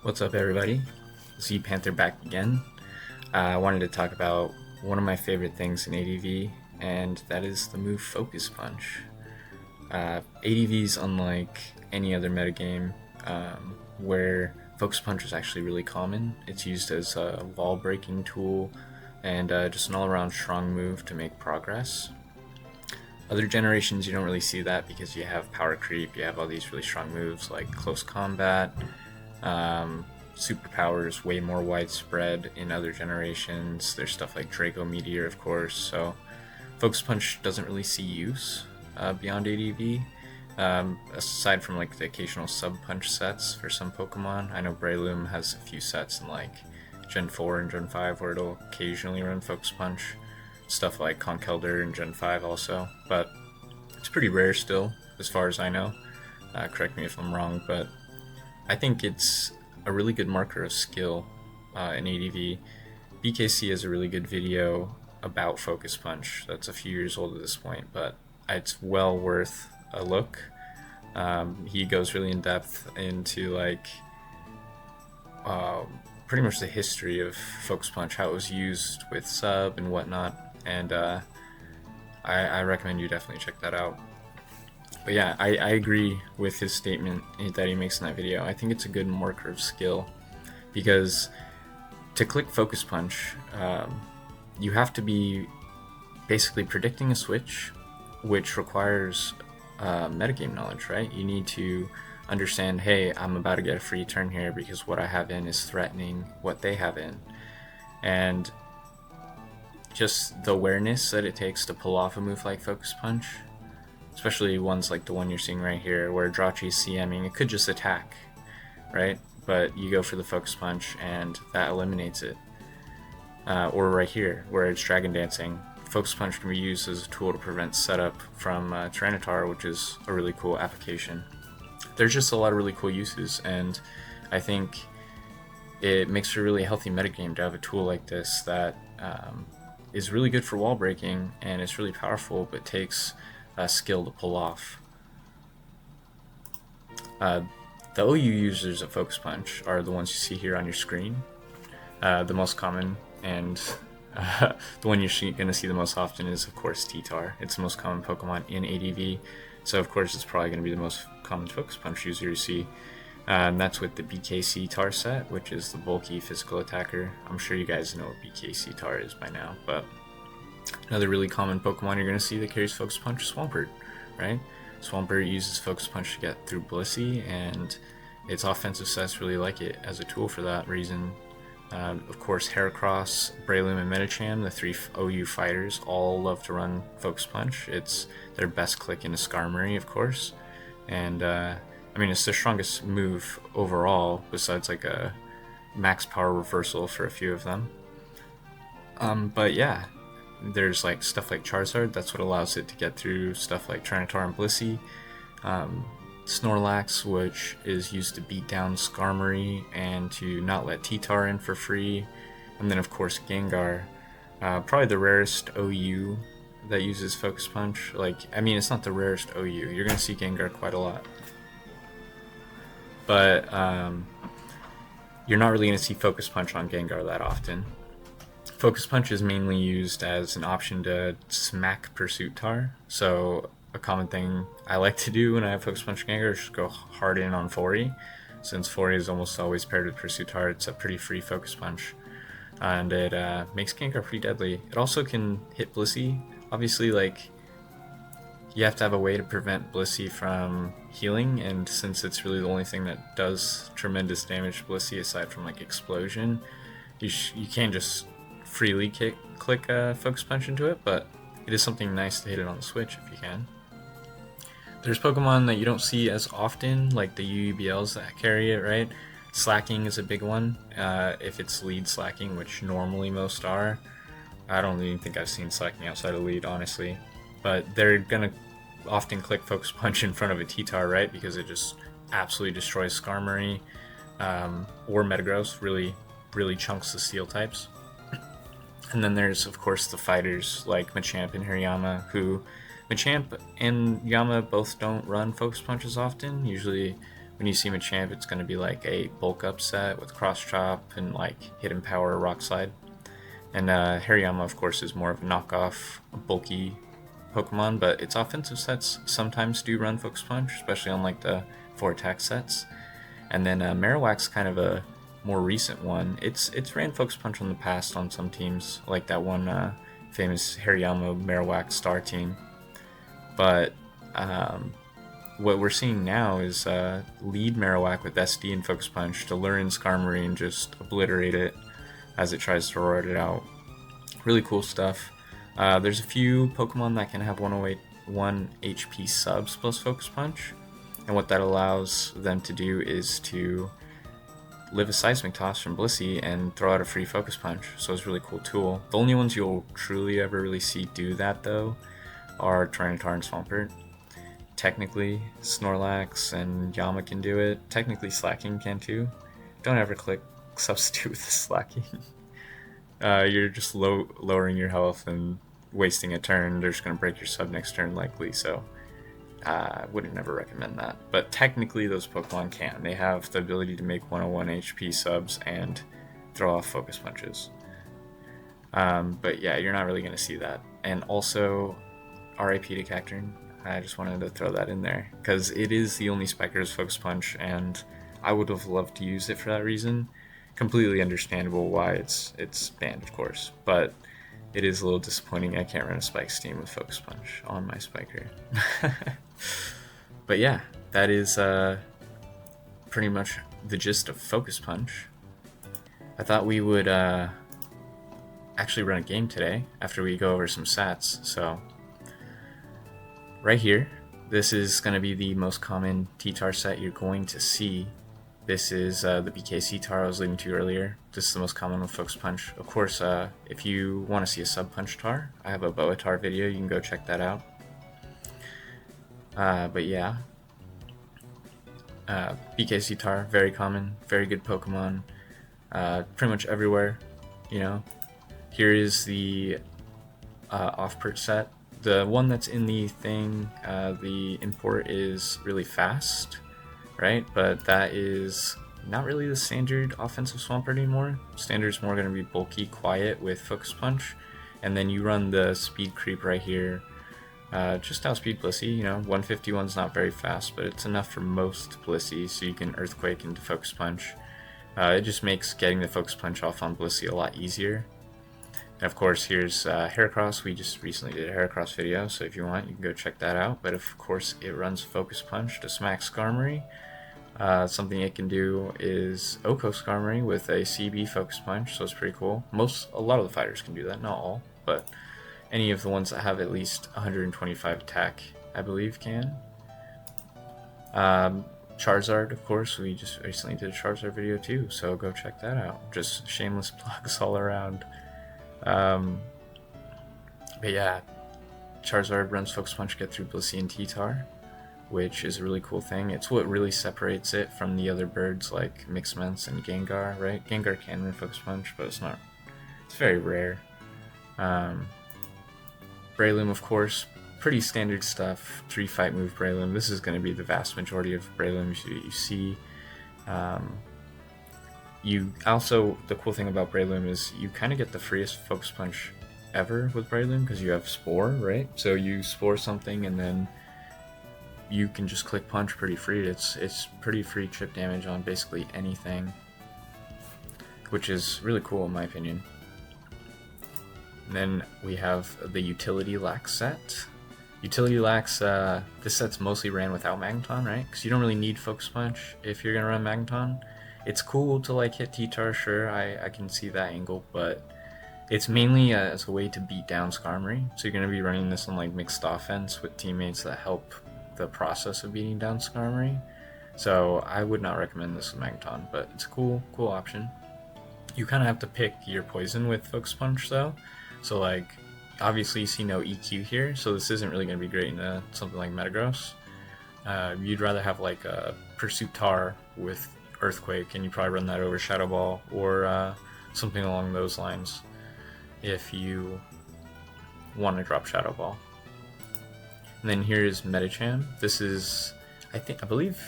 What's up, everybody? Z Panther back again. I wanted to talk about one of my favorite things in ADV, and that is the move Focus Punch. ADV is unlike any other metagame where Focus Punch is actually really common. It's used as a wall breaking tool and just an all around strong move to make progress. Other generations, you don't really see that because you have power creep, you have all these really strong moves like close combat. Superpowers way more widespread in other generations. There's stuff like Draco Meteor, of course, so Focus Punch doesn't really see use beyond ADV. Aside from like the occasional sub-punch sets for some Pokemon. I know Breloom has a few sets in like Gen 4 and Gen 5 where it'll occasionally run Focus Punch. Stuff like Conkeldurr in Gen 5 also, but it's pretty rare still, as far as I know. Correct me if I'm wrong, but I think it's a really good marker of skill in ADV. BKC has a really good video about Focus Punch that's a few years old at this point, but it's well worth a look. He goes really in depth into like pretty much the history of Focus Punch, how it was used with sub and whatnot, and I recommend you definitely check that out. But yeah, I agree with his statement that he makes in that video. I think it's a good marker of skill because to click Focus Punch, you have to be basically predicting a switch, which requires metagame knowledge, right? You need to understand, hey, I'm about to get a free turn here because what I have in is threatening what they have in. And just the awareness that it takes to pull off a move like Focus Punch, especially ones like the one you're seeing right here where Drachi's CMing, it could just attack, right? But you go for the Focus Punch and that eliminates it. Or right here where it's Dragon Dancing, Focus Punch can be used as a tool to prevent setup from Tyranitar, which is a really cool application. There's just a lot of really cool uses, and I think it makes for a really healthy metagame to have a tool like this that is really good for wall breaking and it's really powerful but takes skill to pull off. The OU users of Focus Punch are the ones you see here on your screen. The most common and the one you're going to see the most often is, of course, T-Tar. It's the most common Pokemon in ADV, so of course it's probably going to be the most common Focus Punch user you see. And that's with the BKC Tar set, which is the bulky physical attacker. I'm sure you guys know what BKC Tar is by now, but another really common Pokemon you're going to see that carries Focus Punch is Swampert, right? Swampert uses Focus Punch to get through Blissey, and its offensive sets really like it as a tool for that reason. Of course, Heracross, Breloom, and Medicham, the three OU fighters, all love to run Focus Punch. It's their best click into Skarmory, of course, and I mean, it's their strongest move overall, besides like a max power reversal for a few of them. But yeah, there's like stuff like Charizard, that's what allows it to get through stuff like Tyranitar and Blissey. Snorlax, which is used to beat down Skarmory and to not let T-Tar in for free. And then of course Gengar, probably the rarest OU that uses Focus Punch. Like, I mean, it's not the rarest OU, you're gonna see Gengar quite a lot. But you're not really gonna see Focus Punch on Gengar that often. Focus Punch is mainly used as an option to smack Pursuit Tar. So a common thing I like to do when I have Focus Punch Gengar is just go hard in on Fori. Since Fori is almost always paired with Pursuit Tar, it's a pretty free Focus Punch. And it makes Gengar pretty deadly. It also can hit Blissey. Obviously, like, you have to have a way to prevent Blissey from healing, and since it's really the only thing that does tremendous damage to Blissey aside from like Explosion, you can't just freely click Focus Punch into it, but it is something nice to hit it on the Switch if you can. There's Pokemon that you don't see as often, like the UUBLs that carry it, right? Slacking is a big one, if it's lead slacking, which normally most are. I don't even think I've seen slacking outside of lead, honestly. But they're gonna often click Focus Punch in front of a T-Tar, right? Because it just absolutely destroys Skarmory, or Metagross, really chunks the Steel types. And then there's, of course, the fighters like Machamp and Hariyama, who Machamp and Yama both don't run Focus Punches often. Usually when you see Machamp, it's going to be like a bulk up set with cross chop and like hidden power or rock slide. And Hariyama, of course, is more of a knockoff, bulky Pokemon, but its offensive sets sometimes do run Focus Punch, especially on like the 4 attack sets. And then Marowak's kind of a more recent one. It's ran Focus Punch in the past on some teams, like that one famous Hariyama Marowak Star team. But what we're seeing now is lead Marowak with SD and Focus Punch to lure in Skarmory and just obliterate it as it tries to roar it out. Really cool stuff. There's a few Pokemon that can have 1 HP subs plus Focus Punch, and what that allows them to do is to live a Seismic Toss from Blissey and throw out a free Focus Punch, so it's a really cool tool. The only ones you'll truly ever really see do that though are Tyranitar and Swampert. Technically, Snorlax and Yama can do it. Technically, Slacking can too. Don't ever click substitute with the Slacking. You're just lowering your health and wasting a turn. They're just going to break your sub next turn likely, so I wouldn't never recommend that. But technically those Pokemon can. They have the ability to make 101 HP subs and throw off Focus Punches. But yeah, you're not really going to see that. And also, RIP to Cacturne. I just wanted to throw that in there, because it is the only Spiker's Focus Punch, and I would have loved to use it for that reason. Completely understandable why it's banned, of course, but it is a little disappointing I can't run a Spikes team with Focus Punch on my Spiker. But yeah, that is pretty much the gist of Focus Punch. I thought we would actually run a game today after we go over some stats, so right here, this is going to be the most common T-Tar set you're going to see. This is the BKC Tar I was alluding to earlier. This is the most common with Focus Punch. Of course, if you want to see a Sub-Punch Tar, I have a Boa Tar video, you can go check that out. But yeah, BKC Tar, very common, very good Pokemon, pretty much everywhere, you know. Here is the off-perch set. The one that's in the thing, the import is really fast, right? But that is not really the standard offensive Swampert anymore. Standard's more going to be bulky, quiet with Focus Punch. And then you run the speed creep right here. Just outspeed Blissey, you know, 151's not very fast, but it's enough for most Blissey, so you can Earthquake into Focus Punch. It just makes getting the Focus Punch off on Blissey a lot easier. And of course, here's Heracross. We just recently did a Heracross video, so if you want, you can go check that out. But of course, it runs Focus Punch to smack Skarmory. Something it can do is Oko Skarmory with a CB Focus Punch, so it's pretty cool. A lot of the fighters can do that, not all, but any of the ones that have at least 125 attack, I believe, can. Charizard, of course, we just recently did a Charizard video too, so go check that out. Just shameless plugs all around. But yeah, Charizard runs Focus Punch, get through Blissey and T-Tar, which is a really cool thing. It's what really separates it from the other birds like Mixments and Gengar, right? Gengar can run Focus Punch, but it's very rare. Breloom, of course, pretty standard stuff. 3 fight move Breloom. This is going to be the vast majority of Breloom you see. You also, the cool thing about Breloom is you kind of get the freest Focus Punch ever with Breloom because you have Spore, right? So you Spore something and then you can just click Punch pretty free. It's pretty free chip damage on basically anything, which is really cool in my opinion. And then we have the Utility Lax set. Utility Lax, this set's mostly ran without Magneton, right? Because you don't really need Focus Punch if you're going to run Magneton. It's cool to like hit T-Tar, sure, I can see that angle, but it's mainly as a way to beat down Skarmory. So you're going to be running this on like mixed offense with teammates that help the process of beating down Skarmory. So I would not recommend this with Magneton, but it's a cool option. You kind of have to pick your poison with Focus Punch though. So like, obviously you see no EQ here, so this isn't really going to be great in something like Metagross. You'd rather have like a Pursuit Tar with Earthquake, and you probably run that over Shadow Ball or something along those lines if you want to drop Shadow Ball. And then here is Medicham. This is, I believe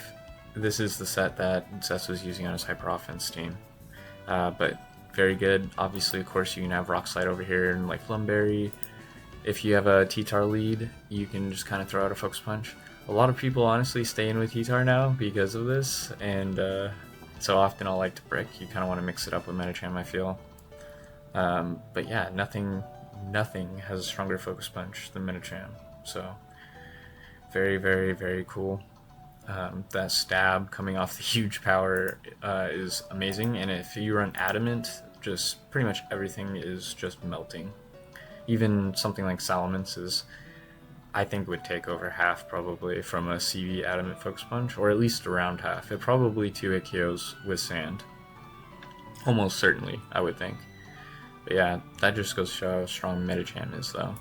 this is the set that Zess was using on his Hyper Offense team. But very good. Obviously, of course, you can have Rock Slide over here and like Flumberry. If you have a T-Tar lead, you can just kind of throw out a Focus Punch. A lot of people honestly stay in with T-Tar now because of this, and so often I'll like to Brick. You kind of want to mix it up with Medicham, I feel. But yeah, nothing has a stronger Focus Punch than Medicham. So very, very, very cool. That stab coming off the huge power is amazing, and if you run Adamant, just pretty much everything is just melting. Even something like Salamence is, I think, would take over half probably from a CV Adamant Focus Punch, or at least around half. It probably 2-hit KOs with Sand. Almost certainly, I would think. But yeah, that just goes to show how strong Medicham is, though.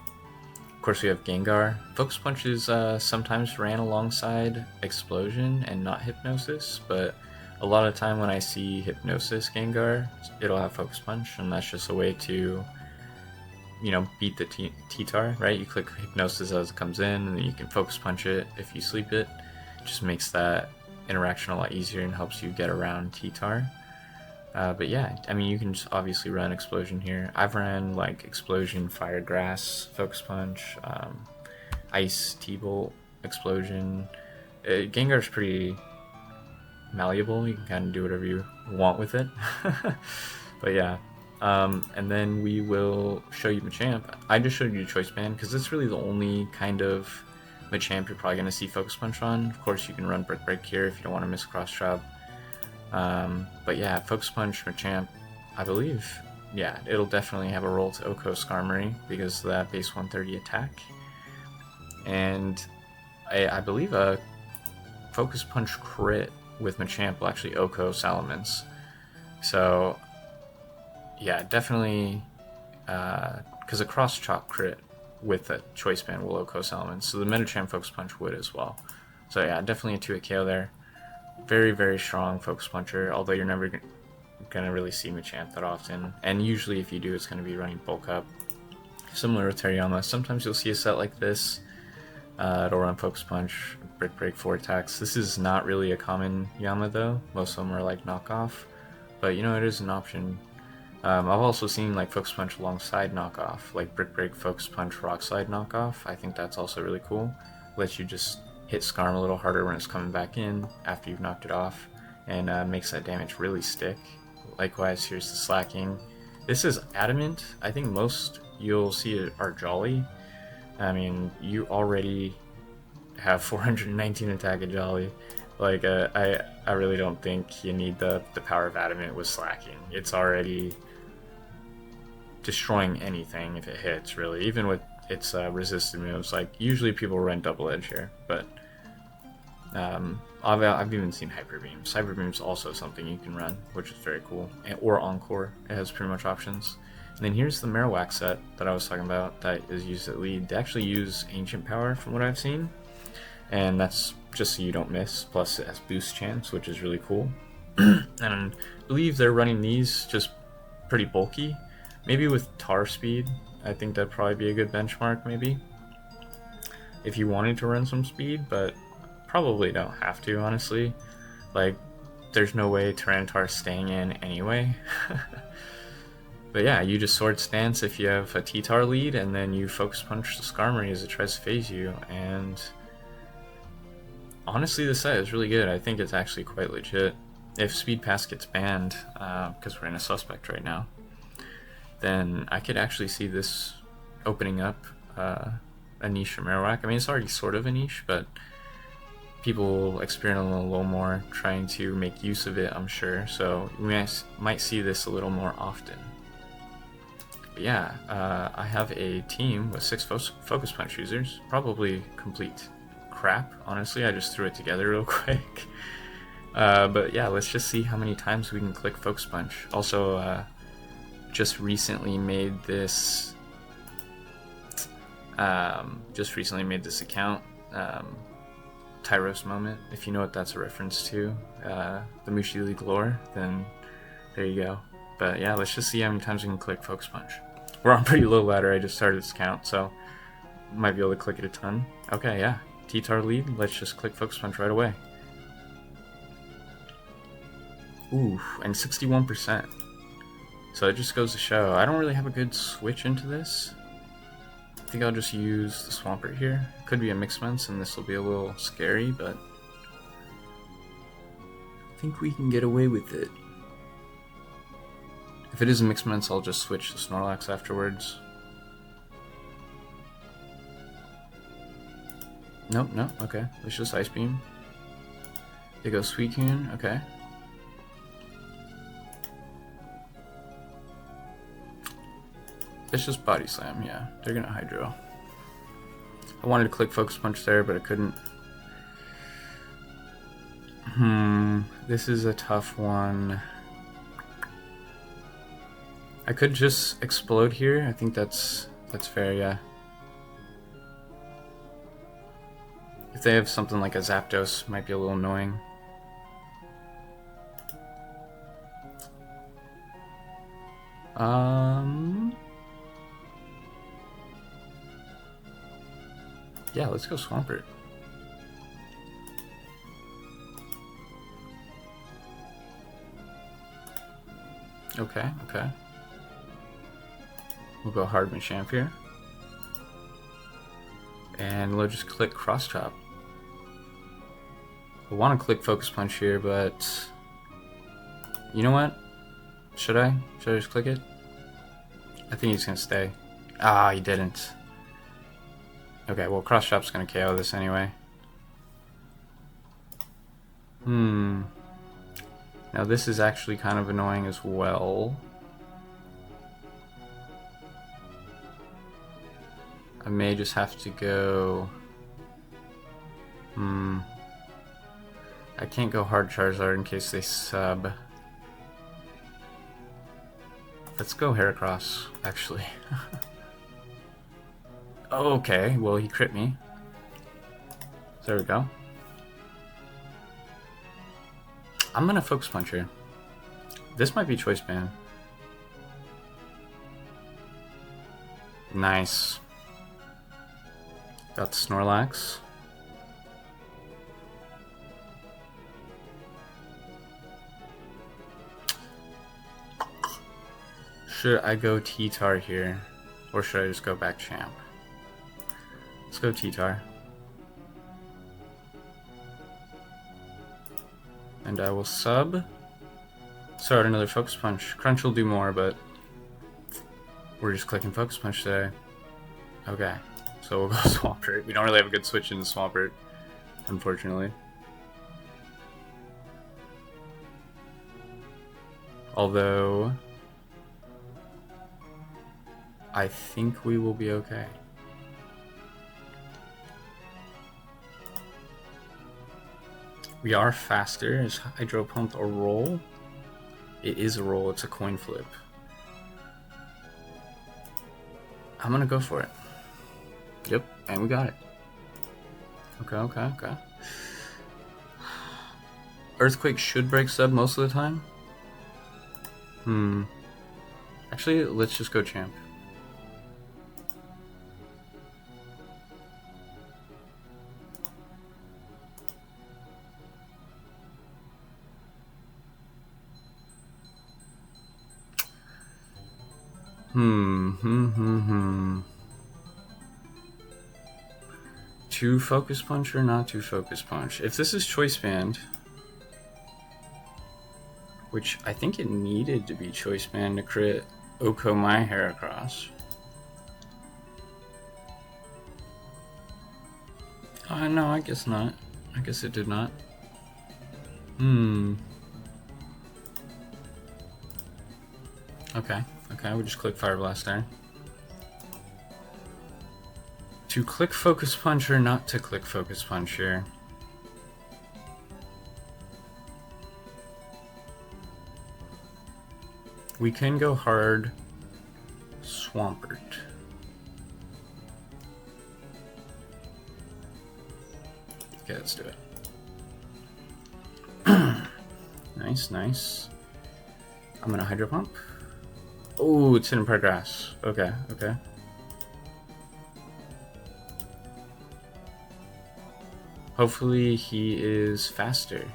Of course, we have Gengar. Focus Punches sometimes ran alongside Explosion and not Hypnosis, but a lot of the time when I see Hypnosis Gengar, it'll have Focus Punch, and that's just a way to, you know, beat the T-Tar, right? You click Hypnosis as it comes in, and then you can Focus Punch it if you sleep it. It just makes that interaction a lot easier and helps you get around T-Tar. But yeah, I mean, you can just obviously run Explosion here. I've ran like Explosion, Fire Grass, Focus Punch, Ice, T-Bolt, Explosion. Gengar's pretty malleable. You can kind of do whatever you want with it. But yeah, and then we will show you Machamp. I just showed you Choice Band because it's really the only kind of Machamp you're probably going to see Focus Punch on. Of course, you can run Brick Break here if you don't want to miss Cross Chop. But yeah, Focus Punch, Machamp, I believe, yeah, it'll definitely have a role to Oko Skarmory because of that base 130 attack. And I believe a Focus Punch crit with Machamp will actually Oko Salamence. So yeah, definitely, because a Cross Chop crit with a Choice Band will Oko Salamence, so the Medicham Focus Punch would as well. So yeah, definitely a 2-hit KO there. Very, very strong Focus Puncher, although you're never going to really see Machamp that often. And usually if you do, it's going to be running Bulk Up. Similar to Teriyama, sometimes you'll see a set like this. It'll run Focus Punch, Brick Break, 4 attacks. This is not really a common Yama though. Most of them are like knockoff. But you know, it is an option. I've also seen like Focus Punch alongside knockoff, like Brick Break, Focus Punch, Rock Slide knockoff. I think that's also really cool. Lets you just hit Skarm a little harder when it's coming back in after you've knocked it off, and makes that damage really stick. Likewise, here's the Slacking. This is Adamant. I think most you'll see are Jolly. I mean, you already have 419 attack at Jolly. Like, I really don't think you need the power of Adamant with Slacking. It's already destroying anything if it hits, really. Even with its resisted moves. Like, usually people run Double Edge here, but I've even seen Hyper Beams. Hyper Beams also something you can run, which is very cool. Or Encore, it has pretty much options. And then here's the Marowak set that I was talking about that is used at lead. They actually use Ancient Power from what I've seen, and that's just so you don't miss, plus it has boost chance, which is really cool. And I believe they're running these just pretty bulky. Maybe with Tar Speed, I think that'd probably be a good benchmark, maybe. If you wanted to run some speed, but probably don't have to, honestly. Like, there's no way Tyranitar's staying in anyway. But yeah, you just Sword Stance if you have a T-Tar lead, and then you Focus Punch the Skarmory as it tries to phase you, and honestly the set is really good. I think it's actually quite legit. If Speed Pass gets banned, because we're in a Suspect right now, then I could actually see this opening up a niche for Marowak. I mean, it's already sort of a niche, but people experiment a little more, trying to make use of it, I'm sure. So we might see this a little more often. But yeah, I have a team with 6 Focus Punch users. Probably complete crap, honestly. I just threw it together real quick. But yeah, let's just see how many times we can click Focus Punch. Also, just recently made this account, Tyros Moment. If you know what that's a reference to, the Mushi League lore, then there you go. But yeah, let's just see how many times we can click Focus Punch. We're on pretty low ladder. I just started this count, so might be able to click it a ton. Okay, yeah. T-Tar lead. Let's just click Focus Punch right away. Ooh, and 61%. So it just goes to show, I don't really have a good switch into this. I think I'll just use the Swampert here. Could be a Mixments, and this will be a little scary, but I think we can get away with it. If it is a Mixments, I'll just switch to Snorlax afterwards. Nope, nope, okay. Let's just Ice Beam. They go Suicune, okay. It's just Body Slam, yeah. They're gonna Hydro. I wanted to click Focus Punch there, but I couldn't. This is a tough one. I could just Explode here. I think that's fair, yeah. If they have something like a Zapdos, might be a little annoying. Yeah, let's go Swampert. Okay, okay. We'll go hard Machamp here. And we'll just click Cross Chop. I want to click Focus Punch here, but you know what? Should I? Should I just click it? I think he's gonna stay. Ah, he didn't. Okay, well, Cross Chop's gonna KO this anyway. Now this is actually kind of annoying as well. I may just have to go... I can't go hard Charizard in case they sub. Let's go Heracross, actually. Oh, okay, well, he crit me. There we go. I'm gonna Focus Punch here. This might be Choice Band. Nice. Got Snorlax. Should I go T-Tar here? Or should I just go back Champ? Let's go T-Tar. And I will sub. Start another Focus Punch. Crunch will do more, but we're just clicking Focus Punch today. Okay, so we'll go Swampert. We don't really have a good switch into Swampert, unfortunately. Although I think we will be okay. We are faster. Is Hydro Pump a roll? It is a roll. It's a coin flip. I'm gonna go for it. Yep, and we got it. Okay, okay, okay. Earthquake should break sub most of the time. Actually, let's just go Champ. To Focus Punch or not to Focus Punch? If this is Choice Band, which I think it needed to be Choice Band to crit Oko my Heracross. No, I guess not. I guess it did not. Okay, okay, we just click Fire Blast there. To click Focus Punch or not to click Focus Punch here? We can go hard Swampert. Okay, let's do it. Nice, nice. I'm gonna Hydro Pump. Oh, it's Hidden Part Grass. Okay, okay. Hopefully he is faster.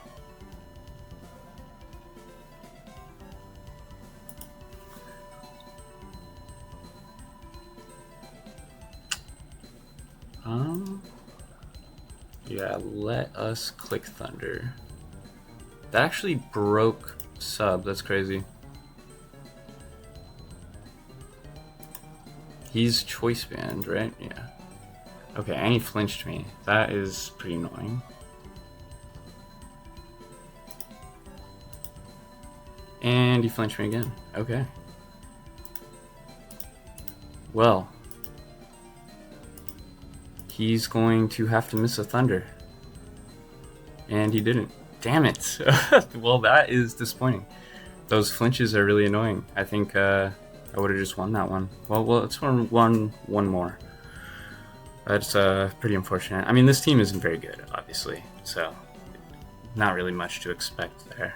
Yeah, let us click Thunder. That actually broke sub. That's crazy. He's choice banned, right? Yeah. Okay, and he flinched me. That is pretty annoying. And he flinched me again. Okay. Well, he's going to have to miss a Thunder. And he didn't. Damn it. Well, that is disappointing. Those flinches are really annoying. I think I would have just won that one. Well, let's won one more. That's pretty unfortunate. I mean, this team isn't very good, obviously. So, not really much to expect there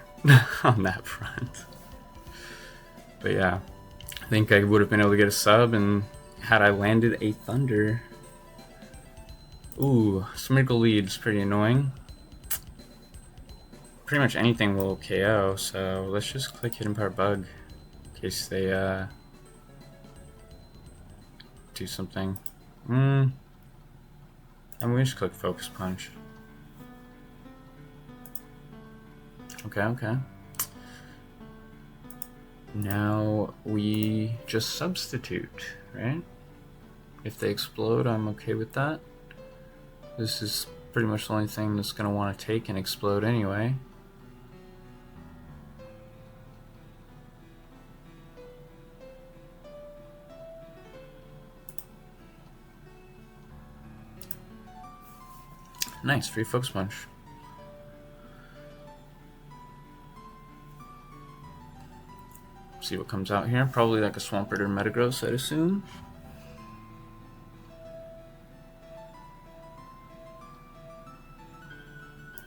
on that front. But yeah, I think I would have been able to get a sub, and had I landed a Thunder... Ooh, Smirgle lead is pretty annoying. Pretty much anything will KO, so let's just click Hidden Power Bug in case they do something. I'm going to just click Focus Punch. Okay. Now we just substitute, right? If they explode, I'm okay with that. This is pretty much the only thing that's going to want to take and explode anyway. Nice, free Focus Punch. See what comes out here. Probably like a Swampert or Metagross, I'd assume.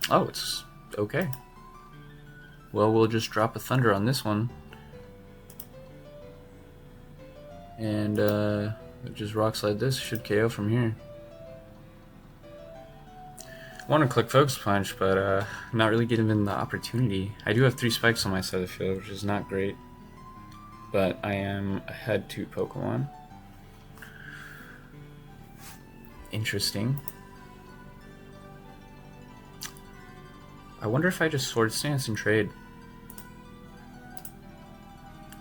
Oh, it's okay. Well, we'll just drop a Thunder on this one. And just Rock Slide this. Should KO from here. I want to click Focus Punch, but not really given the opportunity. I do have 3 spikes on my side of the field, which is not great. But I am ahead 2 Pokemon. Interesting. I wonder if I just Sword Stance and trade.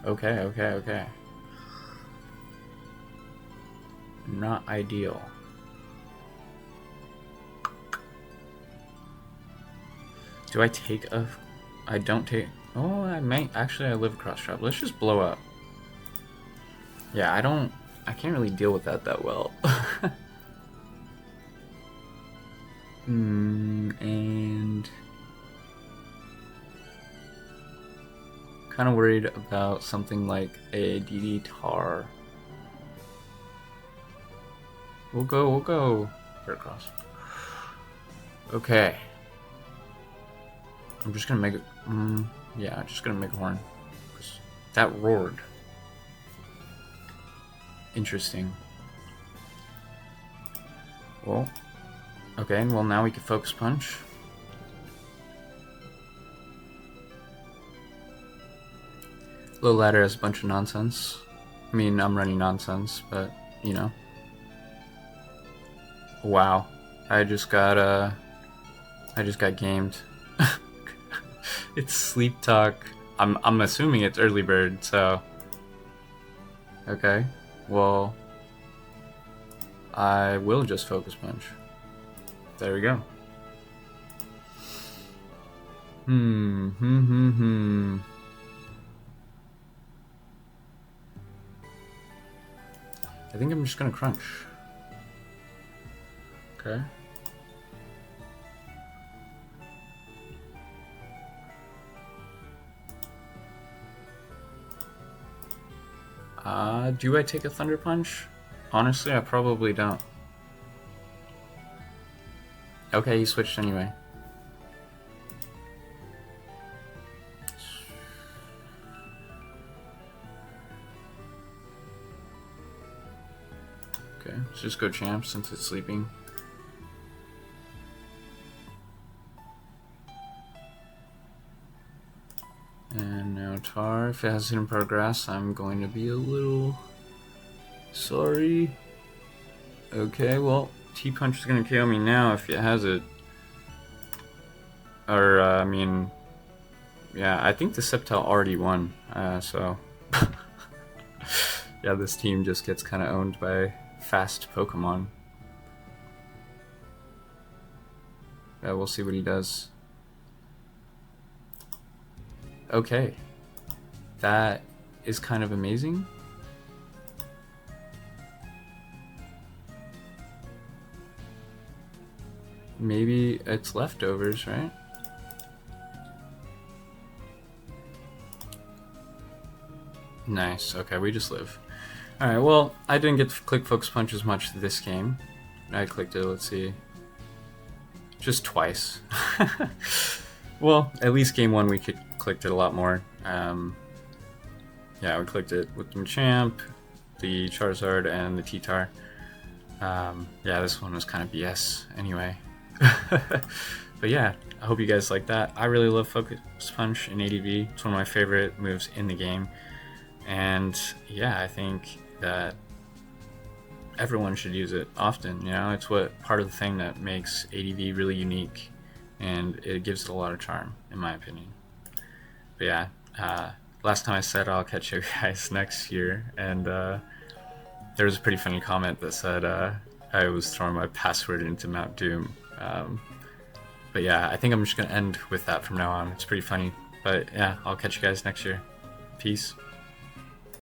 Okay. Not ideal. Do I take a... I don't take... Oh, I might... Actually, I live across trap. Let's just blow up. Yeah, I can't really deal with that well. And... kind of worried about something like a DD Tar. We'll go. Right across. Okay. I'm just gonna make it. Yeah, I'm just gonna make a horn. That roared. Interesting. Well, okay. Well, now we can Focus Punch. Low ladder has a bunch of nonsense. I mean, I'm running nonsense, but you know. Wow, I just got gamed. It's Sleep Talk. I'm assuming it's Early Bird, so okay. Well, I will just Focus Punch. There we go. I think I'm just gonna crunch. Okay. Do I take a Thunder Punch? Honestly, I probably don't. Okay, he switched anyway. Okay, let's just go Champ since it's sleeping. And now Tar, if it has Hidden Power Grass, I'm going to be a little sorry. Okay, well, T-Punch is going to KO me now if it has it. or I mean, yeah, I think the Sceptile already won, so yeah, this team just gets kind of owned by fast Pokemon. Yeah, we'll see what he does. Okay, that is kind of amazing. Maybe it's leftovers, right? Nice. Okay, we just live. Alright, well, I didn't get to click Focus Punch as much this game. I clicked it, let's see, just twice. Well, at least game 1 we clicked it a lot more. Yeah, we clicked it with the Machamp, the Charizard, and the T-Tar. Yeah, this one was kind of BS anyway. But yeah, I hope you guys like that. I really love Focus Punch in ADV. It's one of my favorite moves in the game. And yeah, I think that everyone should use it often. You know, it's part of the thing that makes ADV really unique, and it gives it a lot of charm, in my opinion. But yeah, last time I said I'll catch you guys next year, and there was a pretty funny comment that said I was throwing my password into Mount Doom. But yeah, I think I'm just gonna end with that from now on. It's pretty funny. But yeah, I'll catch you guys next year. Peace.